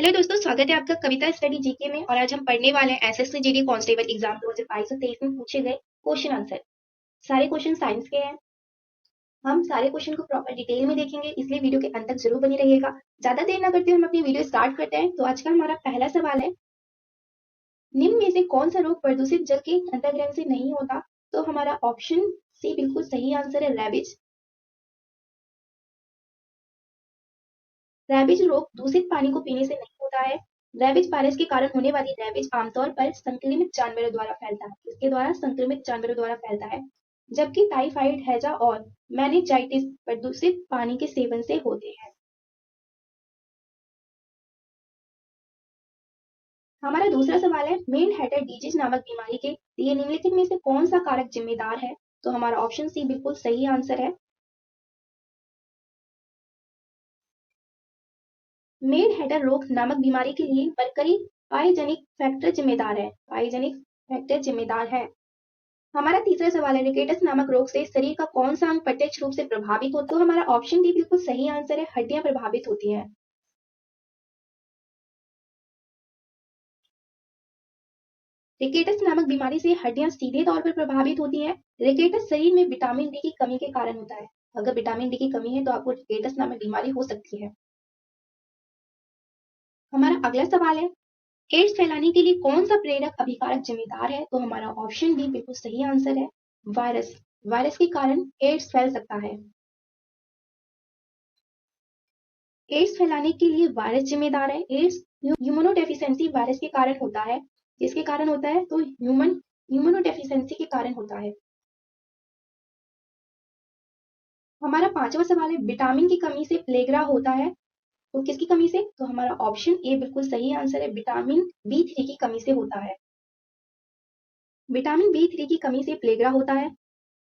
Hello दोस्तों, स्वागत है आपका कविता स्टडी जीके में। और आज हम पढ़ने वाले हैं एसएससी जीडी कांस्टेबल एग्जाम 2022-23 में पूछे गए क्वेश्चन आंसर। सारे क्वेश्चन साइंस के हैं। हम सारे क्वेश्चन को प्रॉपर डिटेल में देखेंगे, इसलिए वीडियो के अंत तक जरूर बनी रहिएगा। ज्यादा देर ना करते हुए हम अपनी वीडियो स्टार्ट करते हैं। तो आज का हमारा पहला सवाल है, निम्न में से कौन सा रोग प्रदूषित जल के अंतर्ग्रहण से नहीं होता? तो हमारा ऑप्शन सी बिल्कुल सही आंसर है, रैबिज। रैबिज रोग दूषित पानी को पीने से नहीं होता है। रैबिज वायरस के कारण होने वाली रैबिज आमतौर पर संक्रमित जानवरों द्वारा फैलता है। इसके द्वारा संक्रमित जानवरों द्वारा फैलता है, जबकि टाइफाइड, हैजा और मेनिंजाइटिस प्रदूषित पानी के सेवन से होते हैं। हमारा दूसरा सवाल है, मेन हेडेड डिजीज नामक बीमारी के लिए निम्नलिखित में से कौन सा कारक जिम्मेदार है? तो हमारा ऑप्शन सी बिल्कुल सही आंसर है। मेड हेडर रोग नामक बीमारी के लिए मरकरी पाइजेनिक फैक्टर जिम्मेदार है। पाइजेनिक फैक्टर जिम्मेदार है। हमारा तीसरा सवाल है, रिकेटस नामक रोग से शरीर का कौन सा अंग प्रत्यक्ष रूप से प्रभावित होता है? तो हमारा ऑप्शन डी बिल्कुल सही आंसर है, हड्डियां प्रभावित होती हैं। रिकेटस नामक बीमारी से हड्डियां सीधे तौर पर प्रभावित होती हैं। रिकेटस शरीर में विटामिन डी की कमी के कारण होता है। अगर विटामिन डी की कमी है तो आपको रिकेटस नामक बीमारी हो सकती है। हमारा अगला सवाल है, एड्स फैलाने के लिए कौन सा प्रेरक अभिकारक जिम्मेदार है? तो हमारा ऑप्शन डी बिल्कुल सही आंसर है, वायरस। वायरस के कारण एड्स फैल सकता है। एड्स फैलाने के लिए वायरस जिम्मेदार है। एड्स ह्यूमनोडेफिशिएंसी वायरस के कारण होता है। किसके कारण होता है? तो ह्यूमनोडेफिशिएंसी के कारण होता है। हमारा पांचवा सवाल है, विटामिन की कमी से प्लेगरा होता है। तो किसकी कमी से? तो हमारा ऑप्शन ए बिल्कुल सही आंसर है, विटामिन बी3 की कमी से होता है। विटामिन बी3 की कमी से प्लेगरा होता है।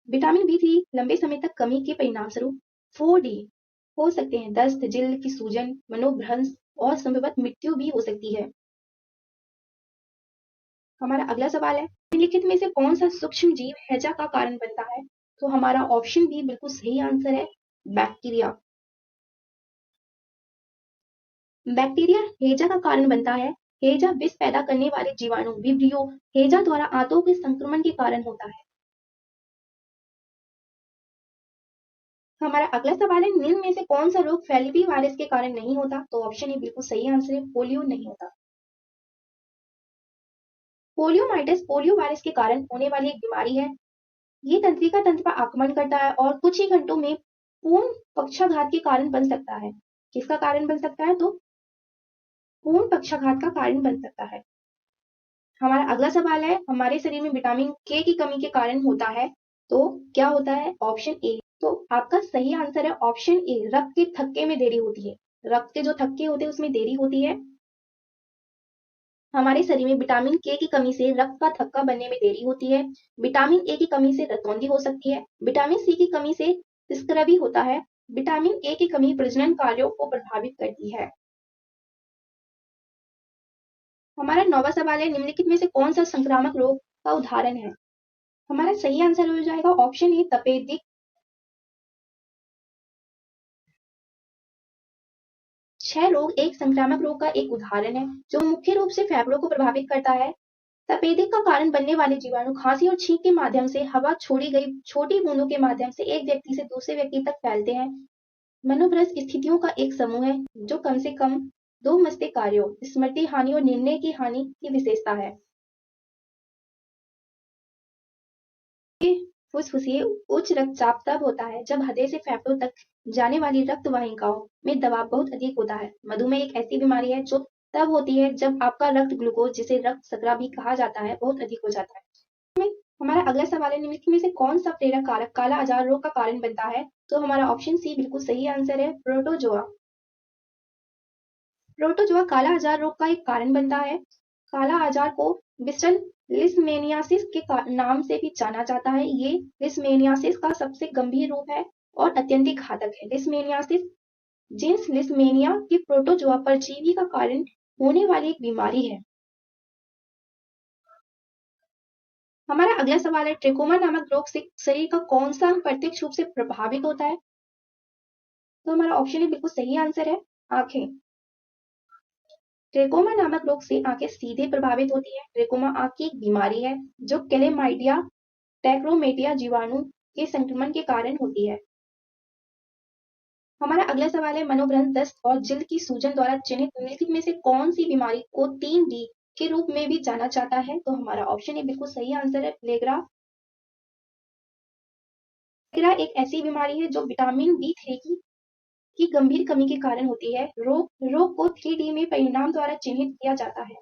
विटामिन बी3 लंबे समय तक कमी के परिणाम स्वरूप 4D हो सकते हैं, दस्त, जिल्द की सूजन, मनोभ्रंश और संभवतः मृत्यु भी हो सकती है। हमारा अगला सवाल है, निम्नलिखित में से कौन सा सूक्ष्म जीव हैजा का कारण बनता है? तो हमारा ऑप्शन बी बिल्कुल सही आंसर है, बैक्टीरिया। बैक्टीरिया हैजा का कारण बनता है। हैजा विष पैदा करने वाले जीवाणु विब्रियो हैजा द्वारा आंतों के संक्रमण के कारण होता है। हमारा अगला सवाल है, निम्न में से कौन सा रोग फेल्वी वायरस के कारण नहीं होता? तो ऑप्शन ए बिल्कुल सही आंसर है, पोलियो नहीं होता। पोलियोमाइटिस पोलियो वायरस के कारण होने वाली एक बीमारी है। ये तंत्रिका तंत्र पर आक्रमण करता है और कुछ ही घंटों में पूर्ण पक्षाघात के कारण बन सकता है। किसका कारण बन सकता है? तो पूर्ण पक्षाघात का कारण बन सकता है। हमारा अगला सवाल है, हमारे शरीर में विटामिन के की कमी के कारण होता है। तो क्या होता है? Option A. तो आपका सही आंसर है ऑप्शन ए, रक्त के थक्के में देरी होती है। रक्त के जो थक्के होते हैं उसमें देरी होती है। हमारे शरीर में विटामिन के की कमी से रक्त का थक्का बनने में देरी होती है। विटामिन ए की कमी से रतौंधी हो सकती है। विटामिन सी की कमी से स्क्रबी होता है। विटामिन ए की कमी प्रजनन कार्यों को प्रभावित करती है। हमारा नौवां सवाल है, निम्नलिखित में से कौन सा संक्रामक रोग का उदाहरण है? हमारा सही आंसर हो जाएगा ऑप्शन ए, तपेदिक। 6 रोग एक संक्रामक रोग का एक उदाहरण है, जो मुख्य रूप से फेफड़ों को प्रभावित करता है। तपेदिक का कारण बनने वाले जीवाणु खांसी और छींक के माध्यम से हवा छोड़ी गई छोटी बूंदों के माध्यम से एक व्यक्ति से दूसरे व्यक्ति तक फैलते हैं। मनोभ्रंश स्थितियों का एक समूह है जो कम से कम 2 मस्तिष्क कार्यों, स्मृति हानि और निर्णय की हानि की विशेषता है। फुसफुसिए उच्च रक्तचाप तब होता है जब हृदय से फेफड़ों तक जाने वाली रक्त वाहिकाओं में दबाव बहुत अधिक होता है। मधुमेह एक ऐसी बीमारी है जो तब होती है जब आपका रक्त ग्लूकोज, जिसे रक्त शर्करा भी कहा जाता है, बहुत अधिक हो जाता है। हमारा अगला सवाल है, निम्नलिखित में से कौन सा प्रेरक कारक काला आजार रोग का कारण बनता है? तो हमारा ऑप्शन सी बिल्कुल सही आंसर है, प्रोटोजोआ। प्रोटोजोआ काला आजार रोग का एक कारण बनता है। काला आजार को विस्टन लिस्मेनियासिस के नाम से भी जाना जाता है। ये लिस्मेनियासिस का सबसे गंभीर रूप है और अत्यंतिक घातक है। लिस्मेनियासिस जीन्स लिस्मेनिया की प्रोटोजोआ परजीवी का कारण होने वाली एक बीमारी है। हमारा अगला सवाल है, ट्रेकोमा नामक रोग से शरीर का कौन सा अंग प्रत्यक्ष रूप से प्रभावित होता है? तो हमारा ऑप्शन है बिल्कुल सही आंसर है, आंखें। ट्रेकोमा नामक रोग से आंखें सीधे प्रभावित होती है। ट्रेकोमा आंख की एक बीमारी है जो क्लेमाइडिया ट्रैकोमेटिया जीवाणु के संक्रमण के कारण होती है। हमारा अगला सवाल है, मनोभ्रंश, दस्त और जिल्द की सूजन द्वारा चिन्हित निम्नलिखित में से कौन सी बीमारी को 3D के रूप में भी जाना जाता है? तो हमारा ऑप्शन ए बिल्कुल सही आंसर है, प्लेग्रा। प्लेग्रा एक ऐसी बीमारी है जो विटामिन B3 की गंभीर कमी के कारण होती है। रोग को 3D में परिणाम द्वारा चिन्हित किया जाता है।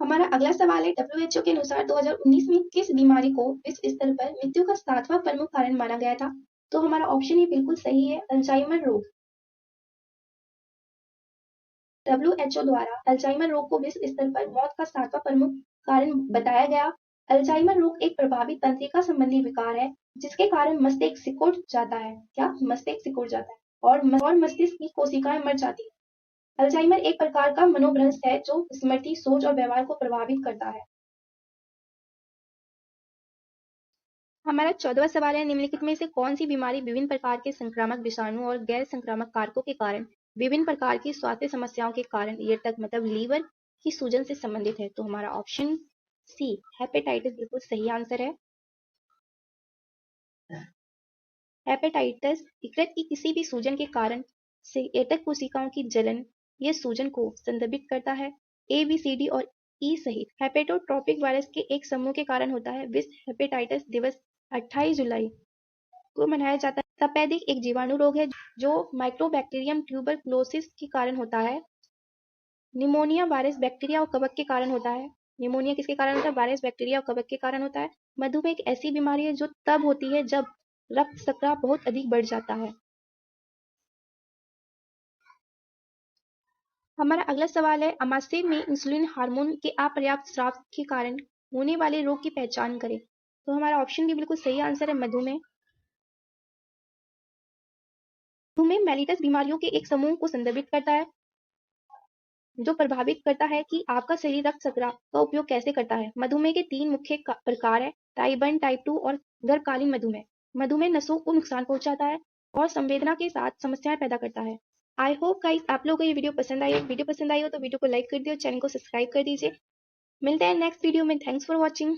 हमारा अगला सवाल है, WHO के अनुसार 2019 में किस बीमारी को विश्व स्तर पर मृत्यु का 7वां प्रमुख कारण माना गया था? तो हमारा ऑप्शन ए बिल्कुल सही है, अल्जाइमर रोग। WHO द्वारा अल्जाइमर रोग को विश्व स्तर पर मौत का 7वां प्रमुख कारण बताया गया। अल्जाइमर रोग एक प्रभावित तंत्रिका संबंधी विकार है जिसके कारण मस्तिष्क सिकुड़ जाता है। क्या? मस्तिष्क सिकुड़ जाता है और मस्तिष्क की कोशिकाएं मर जाती है। अल्जाइमर एक प्रकार का मनोभ्रंश है जो स्मृति, सोच और व्यवहार को प्रभावित करता है। हमारा 14वां सवाल है, निम्नलिखित में से कौन सी बीमारी विभिन्न प्रकार के संक्रामक विषाणु और गैर संक्रामक कारकों के कारण विभिन्न प्रकार की स्वास्थ्य समस्याओं के कारण तक मतलब लीवर की सूजन से संबंधित है? तो हमारा ऑप्शन सी हेपेटाइटिस बिल्कुल सही आंसर है। हेपेटाइटिस यकृत की किसी भी सूजन के कारण से एतक कोशिकाओं की जलन या सूजन को संदर्भित करता है। ए, बी, सी, डी और ई सहित हेपेटोट्रोपिक वायरस के एक समूह के कारण होता है। विश्व हेपेटाइटिस दिवस 28 जुलाई को मनाया जाता है। तपेदिक एक जीवाणु रोग है जो माइक्रोबैक्टीरियम ट्यूबरक्लोसिस के कारण होता है। निमोनिया वायरस, बैक्टीरिया और कवक के कारण होता है। निमोनिया किसके कारण होता है? वायरस, बैक्टीरिया और कवक के कारण होता है। मधुमेह एक ऐसी बीमारी है जो तब होती है जब रक्त शर्करा बहुत अधिक बढ़ जाता है। हमारा अगला सवाल है, आमाशय में इंसुलिन हार्मोन के अपर्याप्त स्राव के कारण होने वाले रोग की पहचान करें। तो हमारा ऑप्शन भी बिल्कुल सही आंसर है, मधुमेह। मधुमेह मेलिटस बीमारियों के एक समूह को संदर्भित करता है जो प्रभावित करता है कि आपका शरीर रक्त शर्करा का उपयोग कैसे करता है। मधुमेह के 3 मुख्य प्रकार है, टाइप 1, टाइप 2 और दीर्घकालीन मधुमेह। मधुमेह नसों को नुकसान पहुंचाता है और संवेदना के साथ समस्याएं पैदा करता है। आई होप गाइस आप लोगों को ये वीडियो पसंद आई हो। वीडियो पसंद आई हो तो वीडियो को लाइक कर दियो, चैनल को सब्सक्राइब कर दीजिए। मिलते हैं नेक्स्ट वीडियो में। Thanks for watching.